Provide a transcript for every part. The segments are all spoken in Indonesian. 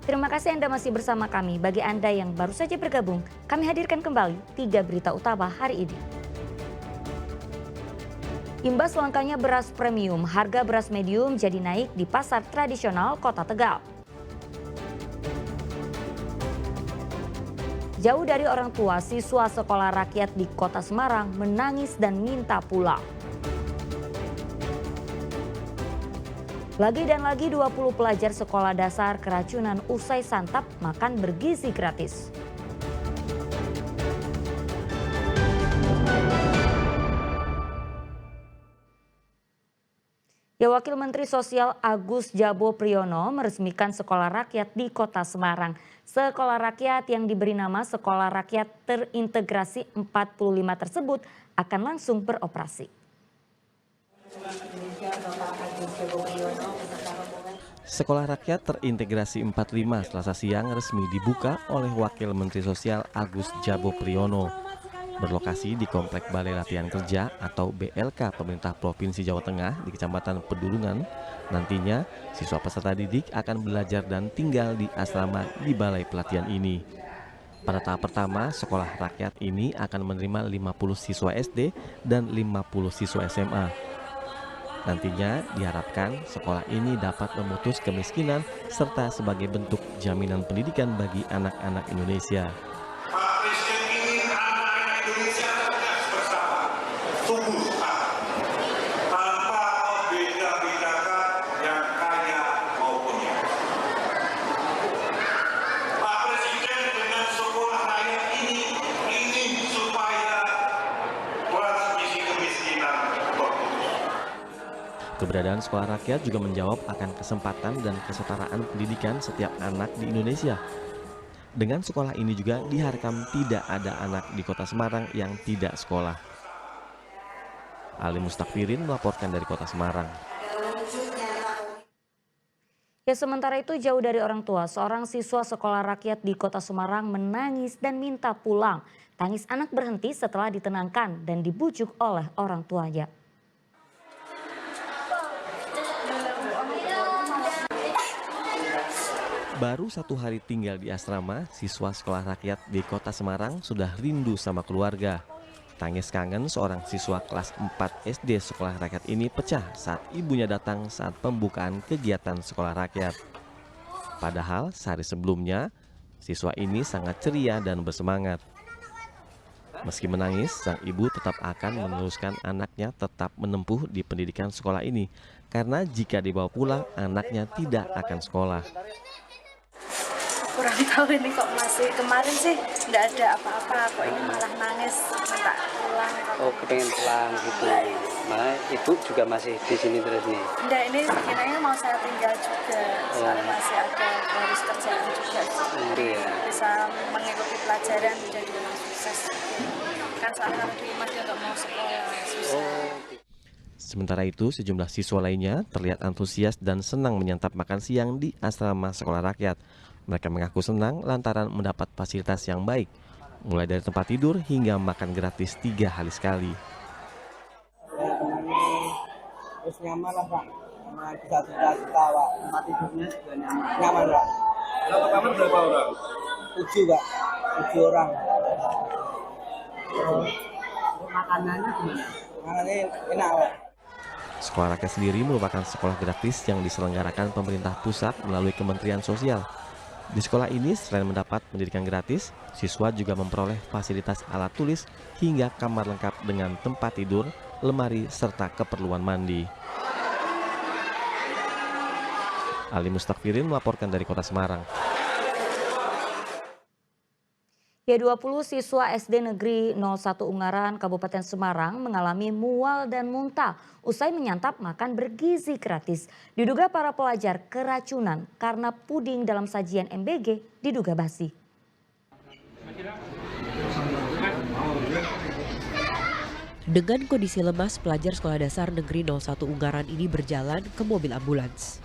Terima kasih Anda masih bersama kami. Bagi Anda yang baru saja bergabung, kami hadirkan kembali 3 berita utama hari ini. Imbas langkanya beras premium, harga beras medium jadi naik di pasar tradisional Kota Tegal. Jauh dari orang tua, siswa sekolah rakyat di Kota Semarang menangis dan minta pulang. Lagi dan lagi 20 pelajar sekolah dasar keracunan usai santap makan bergizi gratis. Ya, Wakil Menteri Sosial Agus Jabo Priyono meresmikan sekolah rakyat di Kota Semarang. Sekolah rakyat yang diberi nama Sekolah Rakyat Terintegrasi 45 tersebut akan langsung beroperasi. Sekolah Rakyat Terintegrasi 45 Selasa siang resmi dibuka oleh Wakil Menteri Sosial Agus Jabo Priyono. Berlokasi di Komplek Balai Latihan Kerja atau BLK Pemerintah Provinsi Jawa Tengah di Kecamatan Pedulungan, nantinya siswa peserta didik akan belajar dan tinggal di asrama di balai pelatihan ini. Pada tahap pertama, sekolah rakyat ini akan menerima 50 siswa SD dan 50 siswa SMA. Nantinya diharapkan sekolah ini dapat memutus kemiskinan serta sebagai bentuk jaminan pendidikan bagi anak-anak Indonesia. Pak Presiden ingin anak-anak Indonesia cerdas bersama, tumbuh tanpa membeda-bedakan yang kaya maupun yang miskin. Pak Presiden dengan sekolah rakyat ini ingin supaya transmisi kemiskinan terputus. Keberadaan sekolah rakyat juga menjawab akan kesempatan dan kesetaraan pendidikan setiap anak di Indonesia. Dengan sekolah ini juga diharapkan tidak ada anak di Kota Semarang yang tidak sekolah. Ali Mustakfirin melaporkan dari Kota Semarang. Ya, sementara itu jauh dari orang tua, seorang siswa sekolah rakyat di Kota Semarang menangis dan minta pulang. Tangis anak berhenti setelah ditenangkan dan dibujuk oleh orang tuanya. Baru 1 hari tinggal di asrama, siswa sekolah rakyat di Kota Semarang sudah rindu sama keluarga. Tangis kangen seorang siswa kelas 4 SD sekolah rakyat ini pecah saat ibunya datang saat pembukaan kegiatan sekolah rakyat. Padahal sehari sebelumnya, siswa ini sangat ceria dan bersemangat. Meski menangis, sang ibu tetap akan meneruskan anaknya tetap menempuh di pendidikan sekolah ini. Karena jika dibawa pulang, anaknya tidak akan sekolah. Kurang tahu ini kok masih, kemarin sih nggak ada apa-apa, kok ini malah nangis minta pulang. Oh, kepengen pulang gitu. Malah ibu juga masih di sini terus nih. Enggak, ini kayaknya mau saya tinggal juga, soalnya masih ada harus kerjaan juga. Iya. Bisa mengikuti pelajaran menjadi orang sukses. Kan soalnya kalau di rumah dia nggak mau sekolah, susah. Sementara itu, sejumlah siswa lainnya terlihat antusias dan senang menyantap makan siang di asrama sekolah rakyat. Mereka mengaku senang lantaran mendapat fasilitas yang baik, mulai dari tempat tidur hingga makan gratis 3 hari sekali. Terus nyaman lah Pak, sama bisa cerita Pak, tempat tidurnya juga nyaman Pak. Satu kamar berapa orang? 7 Pak, 7 orang. Makanannya gimana? Makanannya enak Pak. Sekolah rakyat sendiri merupakan sekolah gratis yang diselenggarakan pemerintah pusat melalui Kementerian Sosial. Di sekolah ini selain mendapat pendidikan gratis, siswa juga memperoleh fasilitas alat tulis hingga kamar lengkap dengan tempat tidur, lemari, serta keperluan mandi. Ali Mustakfirin melaporkan dari Kota Semarang. Ya, 20 siswa SD Negeri 01 Ungaran, Kabupaten Semarang mengalami mual dan muntah usai menyantap makan bergizi gratis. Diduga para pelajar keracunan karena puding dalam sajian MBG diduga basi. Dengan kondisi lemas, pelajar sekolah dasar Negeri 01 Ungaran ini berjalan ke mobil ambulans.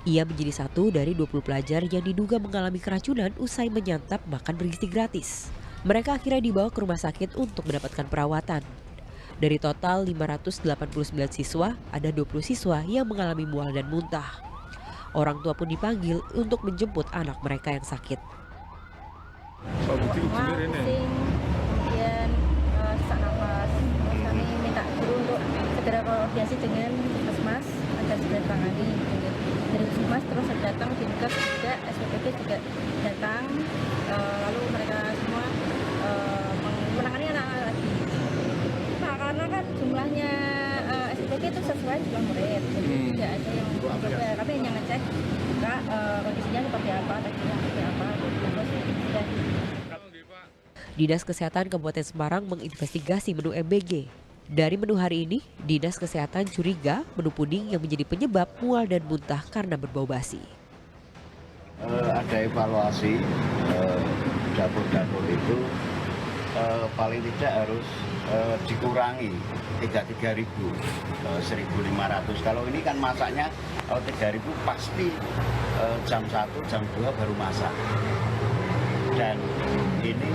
Ia menjadi satu dari 20 pelajar yang diduga mengalami keracunan usai menyantap makan bergizi gratis. Mereka akhirnya dibawa ke rumah sakit untuk mendapatkan perawatan. Dari total 589 siswa, ada 20 siswa yang mengalami mual dan muntah. Orang tua pun dipanggil untuk menjemput anak mereka yang sakit. Pusing, kemudian sesak nafas. Terus kami minta guru untuk segera koordinasi dengan puskesmas agar segera tangani. Dari puskesmas terus datang Dinkes juga, SPPG juga datang, lalu mereka semua menangani anak-anak lagi. Nah, karena kan jumlahnya SPPG itu sesuai jumlah murid, jadi tidak ada yang kami hanya ngecek kondisinya seperti apa, teknisnya seperti apa, terus sudah. Dinas Kesehatan Kabupaten Semarang menginvestigasi menu MBG. Dari menu hari ini, Dinas Kesehatan curiga menu puding yang menjadi penyebab mual dan muntah karena berbau basi. Ada evaluasi dapur-dapur itu paling tidak harus dikurangi 3.000, 1.500. Kalau ini kan masaknya kalau 3.000 pasti jam 1, jam 2 baru masak. Dan ini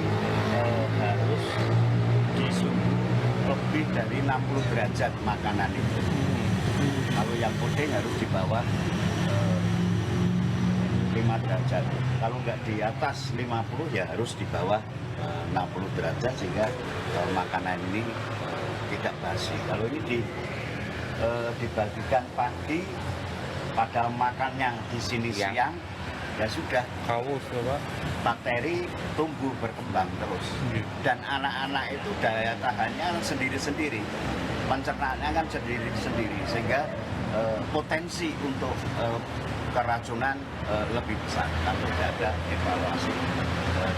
harus di suhu lebih dari 60 derajat makanan itu. Kalau yang puding harus di bawah 5 derajat. Kalau nggak di atas 50 ya harus di bawah 60 derajat sehingga makanan ini tidak basi. Kalau ini dibagikan pagi, pada makannya di sini siang, ya sudah. Bakteri tumbuh berkembang terus. Dan anak-anak itu daya tahannya sendiri-sendiri. Pencernaannya kan sendiri-sendiri sehingga potensi untuk keracunan lebih besar kalau tidak ada evaluasi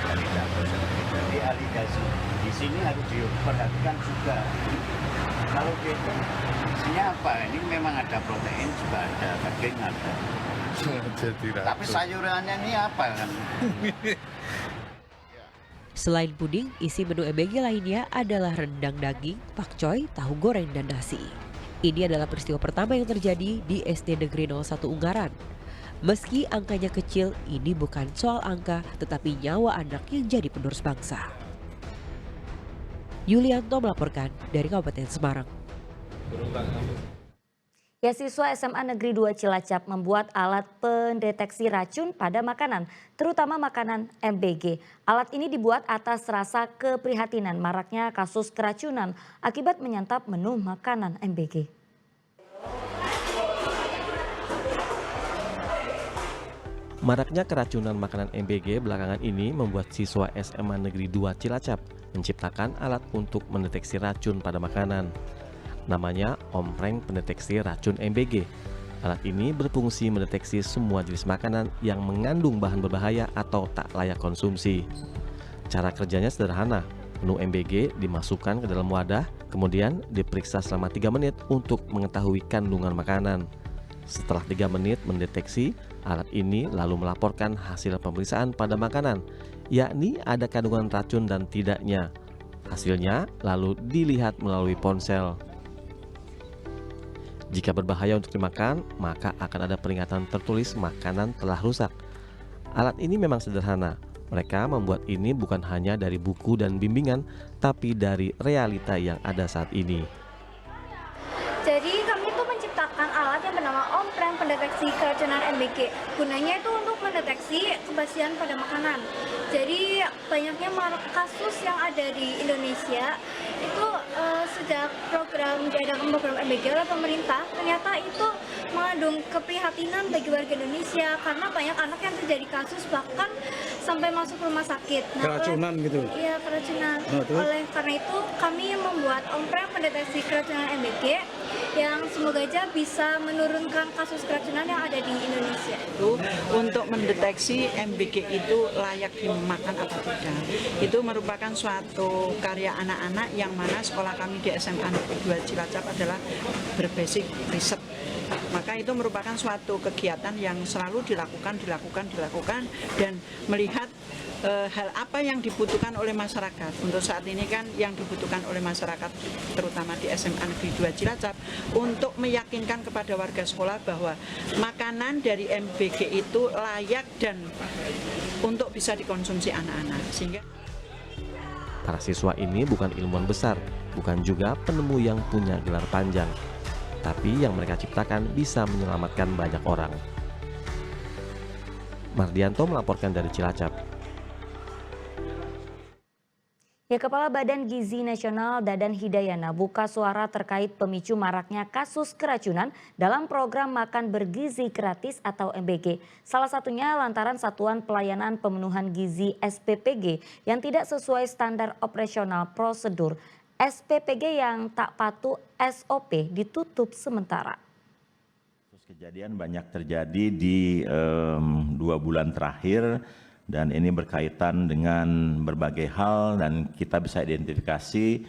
dari dapur. Jadi aligasi di sini harus diperhatikan juga. Kalau gitu, isinya apa? Ini memang ada protein juga ada, daging ada. Tapi sayurannya ini apa kan? Selain puding, isi menu MBG lainnya adalah rendang daging, pakcoy, tahu goreng, dan nasi. Ini adalah peristiwa pertama yang terjadi di SD Negeri 01 Ungaran. Meski angkanya kecil, ini bukan soal angka, tetapi nyawa anak yang jadi penerus bangsa. Yulianto melaporkan dari Kabupaten Semarang. Ya, siswa SMA Negeri 2 Cilacap membuat alat pendeteksi racun pada makanan, terutama makanan MBG. Alat ini dibuat atas rasa keprihatinan maraknya kasus keracunan akibat menyantap menu makanan MBG. Maraknya keracunan makanan MBG belakangan ini membuat siswa SMA Negeri 2 Cilacap menciptakan alat untuk mendeteksi racun pada makanan. Namanya ompreng pendeteksi racun MBG. Alat ini berfungsi mendeteksi semua jenis makanan yang mengandung bahan berbahaya atau tak layak konsumsi. Cara kerjanya sederhana. Menu MBG dimasukkan ke dalam wadah, kemudian diperiksa selama 3 menit untuk mengetahui kandungan makanan. Setelah 3 menit mendeteksi, alat ini lalu melaporkan hasil pemeriksaan pada makanan, yakni ada kandungan racun dan tidaknya. Hasilnya lalu dilihat melalui ponsel. Jika berbahaya untuk dimakan, maka akan ada peringatan tertulis makanan telah rusak. Alat ini memang sederhana. Mereka membuat ini bukan hanya dari buku dan bimbingan, tapi dari realita yang ada saat ini. Jadi kami itu menciptakan alat yang bernama ompreng pendeteksi keracunan MBG. Gunanya itu untuk mendeteksi kebasian pada makanan. Jadi banyaknya kasus yang ada di Indonesia itu sejak diadakan program MBG oleh pemerintah, ternyata itu mengandung keprihatinan bagi warga Indonesia karena banyak anak yang terjadi kasus bahkan sampai masuk rumah sakit. Keracunan gitu? Iya, keracunan. Oleh karena itu kami membuat ompreng pendeteksi keracunan MBG yang semoga aja bisa menurunkan kasus keracunan yang ada di Indonesia. Untuk mendeteksi MBG itu layak dimakan atau tidak, itu merupakan suatu karya anak-anak yang mana sekolah kami di SMA Negeri 2 Cilacap adalah berbasic riset. Maka itu merupakan suatu kegiatan yang selalu dilakukan dan melihat hal apa yang dibutuhkan oleh masyarakat. Untuk saat ini kan yang dibutuhkan oleh masyarakat terutama di SMA Negeri 2 Cilacap untuk meyakinkan kepada warga sekolah bahwa makanan dari MBG itu layak dan untuk bisa dikonsumsi anak-anak. Sehingga para siswa ini bukan ilmuwan besar, bukan juga penemu yang punya gelar panjang, tapi yang mereka ciptakan bisa menyelamatkan banyak orang. Mardianto melaporkan dari Cilacap. Ya, Kepala Badan Gizi Nasional Dadan Hidayana buka suara terkait pemicu maraknya kasus keracunan dalam program makan bergizi gratis atau MBG. Salah satunya lantaran Satuan Pelayanan Pemenuhan Gizi SPPG yang tidak sesuai standar operasional prosedur. SPPG yang tak patuh SOP ditutup sementara. Kejadian banyak terjadi di 2 bulan terakhir. Dan ini berkaitan dengan berbagai hal dan kita bisa identifikasi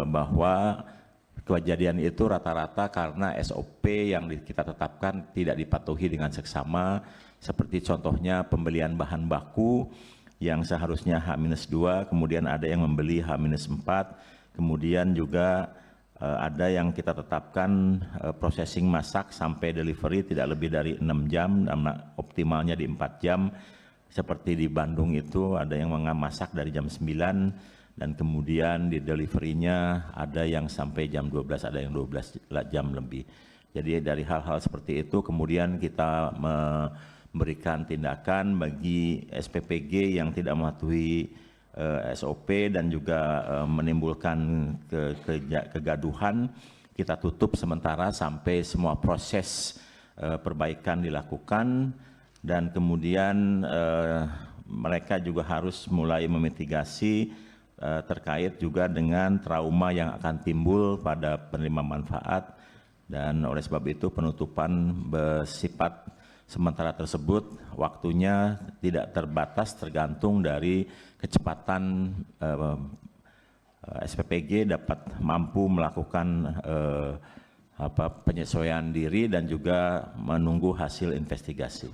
bahwa kejadian itu rata-rata karena SOP yang kita tetapkan tidak dipatuhi dengan seksama. Seperti contohnya pembelian bahan baku yang seharusnya H-2, kemudian ada yang membeli H-4, kemudian juga ada yang kita tetapkan processing masak sampai delivery tidak lebih dari 6 jam, optimalnya di 4 jam. Seperti di Bandung itu ada yang masak dari jam 9 dan kemudian di deliverynya ada yang sampai jam 12, ada yang 12 jam lebih. Jadi dari hal-hal seperti itu kemudian kita memberikan tindakan bagi SPPG yang tidak mematuhi SOP dan juga menimbulkan kegaduhan. Kita tutup sementara sampai semua proses perbaikan dilakukan. Dan kemudian mereka juga harus mulai memitigasi terkait juga dengan trauma yang akan timbul pada penerima manfaat. Dan oleh sebab itu penutupan bersifat sementara tersebut waktunya tidak terbatas tergantung dari kecepatan SPPG dapat mampu melakukan penyesuaian diri dan juga menunggu hasil investigasi.